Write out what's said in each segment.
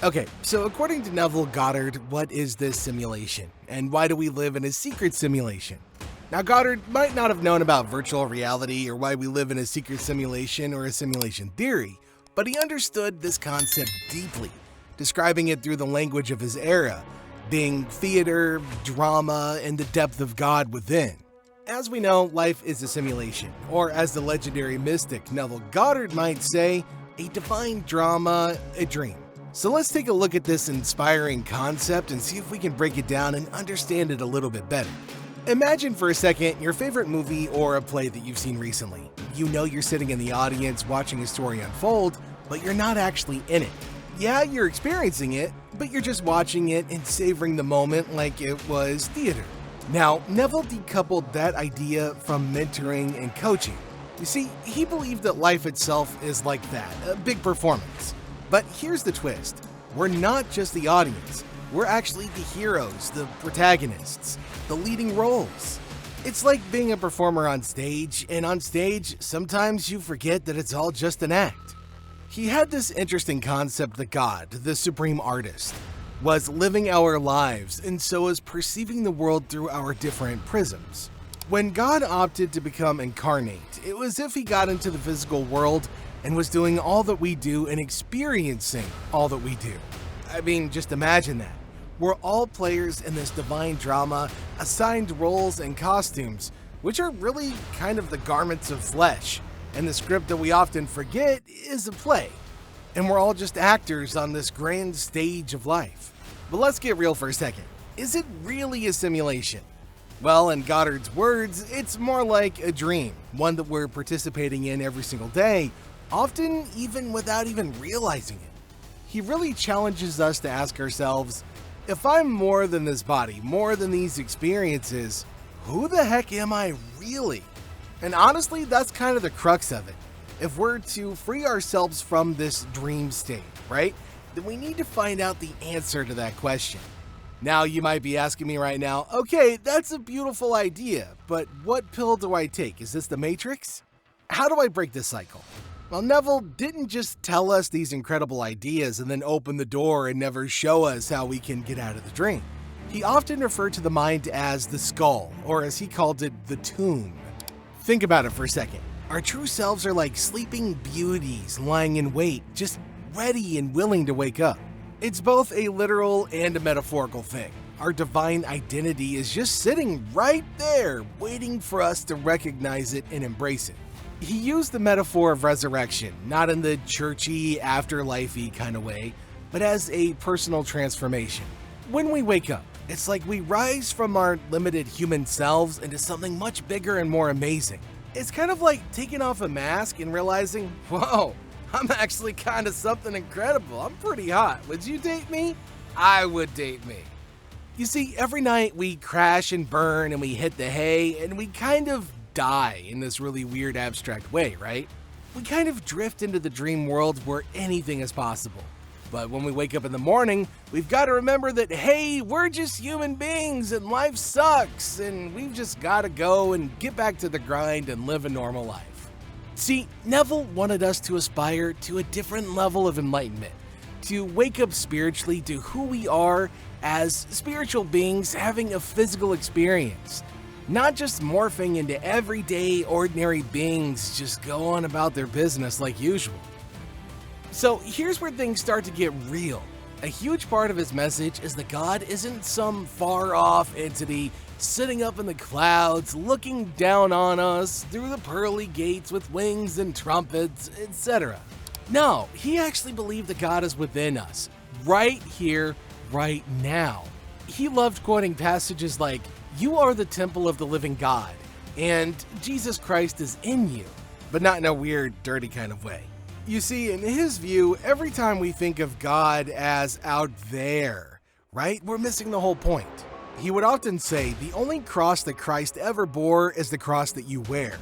Okay, so according to Neville Goddard, what is this simulation? And why do we live in a secret simulation? Now, Goddard might not have known about virtual reality or why we live in a secret simulation or a simulation theory, but he understood this concept deeply, describing it through the language of his era, being theater, drama, and the depth of God within. As we know, life is a simulation, or as the legendary mystic Neville Goddard might say, a divine drama, a dream. So let's take a look at this inspiring concept and see if we can break it down and understand it a little bit better. Imagine for a second your favorite movie or a play that you've seen recently. You know you're sitting in the audience watching a story unfold, but you're not actually in it. Yeah, you're experiencing it, but you're just watching it and savoring the moment like it was theater. Now, Neville decoupled that idea from mentoring and coaching. You see, he believed that life itself is like that, a big performance. But here's the twist. We're not just the audience. We're actually the heroes, the protagonists, the leading roles. It's like being a performer on stage, and on stage, sometimes you forget that it's all just an act. He had this interesting concept that God, the supreme artist, was living our lives and so was perceiving the world through our different prisms. When God opted to become incarnate, it was as if he got into the physical world and was doing all that we do and experiencing all that we do. I mean, just imagine that. We're all players in this divine drama, assigned roles and costumes, which are really kind of the garments of flesh, and the script that we often forget is a play. And we're all just actors on this grand stage of life. But let's get real for a second. Is it really a simulation? Well, in Goddard's words, it's more like a dream, one that we're participating in every single day, often even without even realizing it. He really challenges us to ask ourselves, if I'm more than this body, more than these experiences, who the heck am I really? And honestly, that's kind of the crux of it. If we're to free ourselves from this dream state, right, then we need to find out the answer to that question. Now you might be asking me right now, okay, that's a beautiful idea, but what pill do I take? Is this the Matrix? How do I break this cycle? Well, Neville didn't just tell us these incredible ideas and then open the door and never show us how we can get out of the dream. He often referred to the mind as the skull, or as he called it, the tomb. Think about it for a second. Our true selves are like sleeping beauties lying in wait, just ready and willing to wake up. It's both a literal and a metaphorical thing. Our divine identity is just sitting right there, waiting for us to recognize it and embrace it. He used the metaphor of resurrection, not in the churchy, afterlife-y kind of way, but as a personal transformation. When we wake up, it's like we rise from our limited human selves into something much bigger and more amazing. It's kind of like taking off a mask and realizing, whoa, I'm actually kind of something incredible. I'm pretty hot. Would you date me? I would date me. You see, every night we crash and burn and we hit the hay and we kind of die in this really weird abstract way, right? We kind of drift into the dream world where anything is possible. But when we wake up in the morning, we've got to remember that, hey, we're just human beings and life sucks and we've just got to go and get back to the grind and live a normal life. See, Neville wanted us to aspire to a different level of enlightenment, to wake up spiritually to who we are as spiritual beings having a physical experience, not just morphing into everyday, ordinary beings just go on about their business like usual. So here's where things start to get real. A huge part of his message is that God isn't some far-off entity sitting up in the clouds, looking down on us through the pearly gates with wings and trumpets, etc. No, he actually believed that God is within us, right here, right now. He loved quoting passages like, "You are the temple of the living God, and Jesus Christ is in you," but not in a weird, dirty kind of way. You see, in his view, every time we think of God as out there, right, we're missing the whole point. He would often say, the only cross that Christ ever bore is the cross that you wear.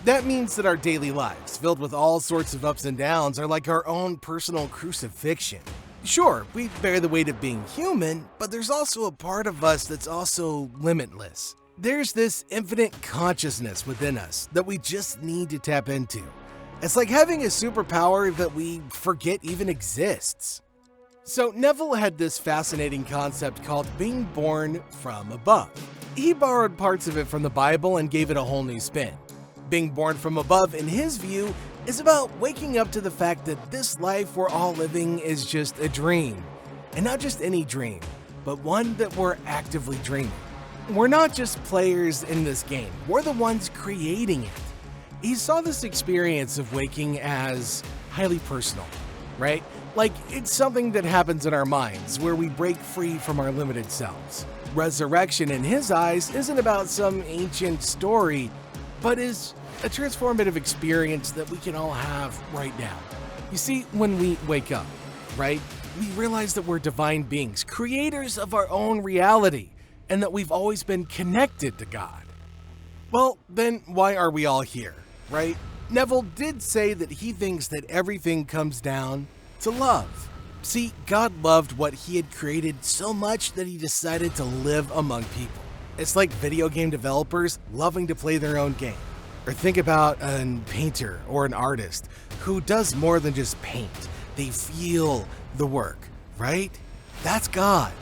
That means that our daily lives, filled with all sorts of ups and downs, are like our own personal crucifixion. Sure, we bear the weight of being human, but there's also a part of us that's also limitless. There's this infinite consciousness within us that we just need to tap into. It's like having a superpower that we forget even exists. So Neville had this fascinating concept called being born from above. He borrowed parts of it from the Bible and gave it a whole new spin. Being born from above, in his view, is about waking up to the fact that this life we're all living is just a dream. And not just any dream, but one that we're actively dreaming. We're not just players in this game, we're the ones creating it. He saw this experience of waking as highly personal, right? Like it's something that happens in our minds where we break free from our limited selves. Resurrection in his eyes isn't about some ancient story, but is a transformative experience that we can all have right now. You see, when we wake up, right, we realize that we're divine beings, creators of our own reality, and that we've always been connected to God. Well, then why are we all here, right? Neville did say that he thinks that everything comes down to love. See, God loved what he had created so much that he decided to live among people. It's like video game developers loving to play their own game. Or think about a painter or an artist who does more than just paint. They feel the work, right? That's God.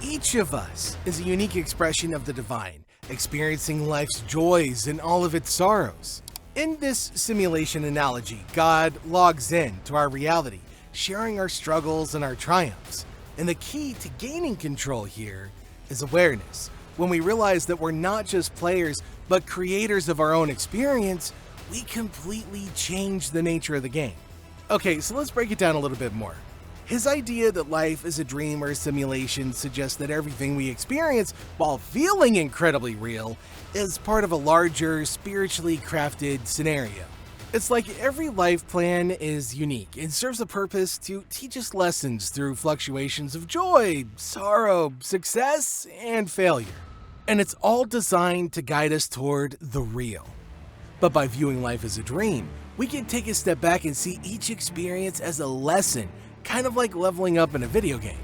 Each of us is a unique expression of the divine, experiencing life's joys and all of its sorrows. In this simulation analogy, God logs in to our reality, sharing our struggles and our triumphs. And the key to gaining control here is awareness. When we realize that we're not just players, but creators of our own experience, we completely change the nature of the game. Okay, so let's break it down a little bit more. His idea that life is a dream or a simulation suggests that everything we experience, while feeling incredibly real, is part of a larger, spiritually crafted scenario. It's like every life plan is unique and serves a purpose to teach us lessons through fluctuations of joy, sorrow, success, and failure. And it's all designed to guide us toward the real. But by viewing life as a dream, we can take a step back and see each experience as a lesson, kind of like leveling up in a video game.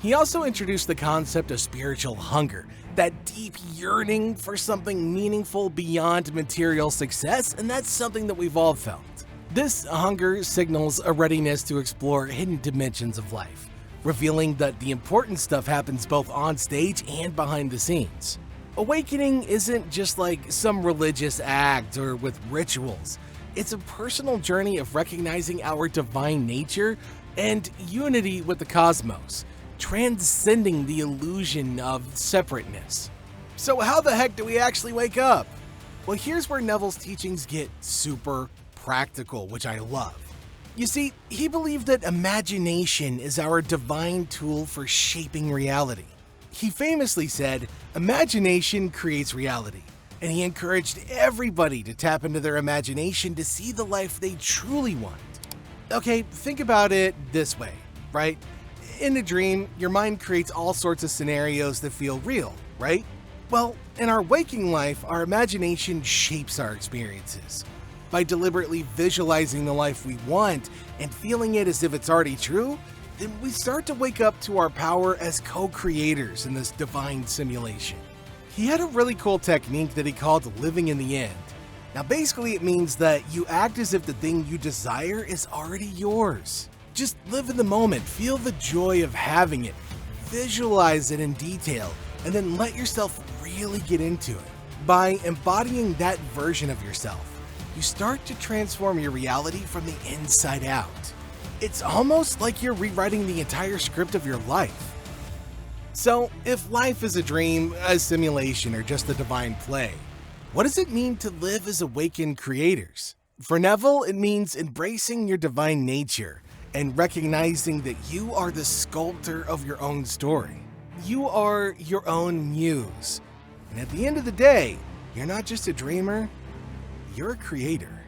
He also introduced the concept of spiritual hunger, that deep yearning for something meaningful beyond material success, and that's something that we've all felt. This hunger signals a readiness to explore hidden dimensions of life, revealing that the important stuff happens both on stage and behind the scenes. Awakening isn't just like some religious act or with rituals. It's a personal journey of recognizing our divine nature and unity with the cosmos, transcending the illusion of separateness. So how the heck do we actually wake up? Well, here's where Neville's teachings get super practical, which I love. You see, he believed that imagination is our divine tool for shaping reality. He famously said, "Imagination creates reality," and he encouraged everybody to tap into their imagination to see the life they truly want. Okay, think about it this way, right? In a dream, your mind creates all sorts of scenarios that feel real, right? Well, in our waking life, our imagination shapes our experiences. By deliberately visualizing the life we want and feeling it as if it's already true, then we start to wake up to our power as co-creators in this divine simulation. He had a really cool technique that he called living in the end. Now basically it means that you act as if the thing you desire is already yours. Just live in the moment, feel the joy of having it, visualize it in detail, and then let yourself really get into it. By embodying that version of yourself, you start to transform your reality from the inside out. It's almost like you're rewriting the entire script of your life. So, if life is a dream, a simulation, or just a divine play, what does it mean to live as awakened creators? For Neville, it means embracing your divine nature and recognizing that you are the sculptor of your own story. You are your own muse. And at the end of the day, you're not just a dreamer, you're a creator.